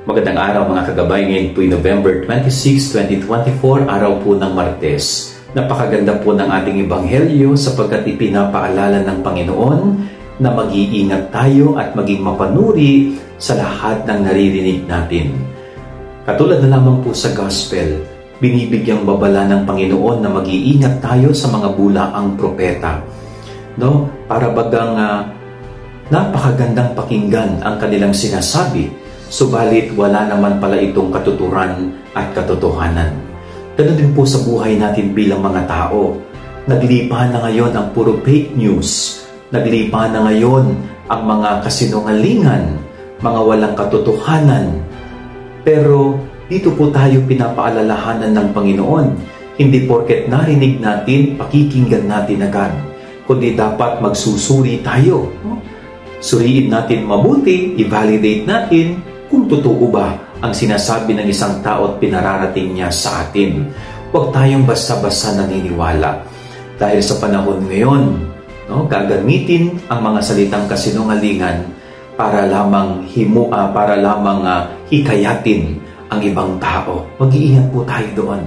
Magandang araw mga kagabay, ngayon po'y November 26, 2024, araw po ng Martes. Napakaganda po ng ating ebanghelyo sapagkat ipinapaalala ng Panginoon na mag-iingat tayo at maging mapanuri sa lahat ng naririnig natin. Katulad na lamang po sa Gospel, binibigyang babala ng Panginoon na mag-iingat tayo sa mga bulaang propeta. No? Para bagang napakagandang pakinggan ang kanilang sinasabi, subalit wala naman pala itong katuturan at katotohanan. Ganun din po sa buhay natin bilang mga tao. Naglipa na ngayon ang puro fake news. Naglipa na ngayon ang mga kasinungalingan, mga walang katotohanan. Pero dito po tayo pinapaalalahanan ng Panginoon. Hindi porket narinig natin, pakikinggan natin agad. Kundi dapat magsusuri tayo. Suriin natin mabuti, i-validate natin kung totoo ba ang sinasabi ng isang tao at pinararating niya sa atin. Huwag tayong basta-basta naniniwala. Dahil sa panahon ngayon, gagamitin ang mga salitang kasinungalingan para lamang hikayatin ang ibang tao. Mag-iingat po tayo doon.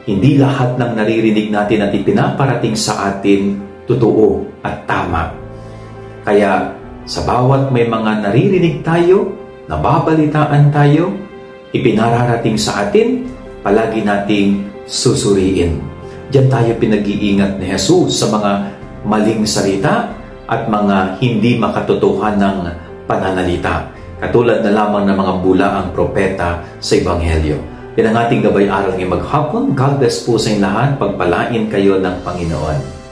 Hindi lahat ng naririnig natin at ipinaparating sa atin totoo at tama. Kaya sa bawat may mga naririnig tayo, nababalitaan tayo, ipinararating sa atin, palagi nating susuriin. Diyan tayo pinag-iingat ni Jesus sa mga maling salita at mga hindi makatotohan ng pananalita. Katulad na lamang ng mga bulaang propeta sa Ebanghelyo. Yan ang ating gabay aral ngayong maghapon. God bless po sa inyo lahat. Pagpalain kayo ng Panginoon.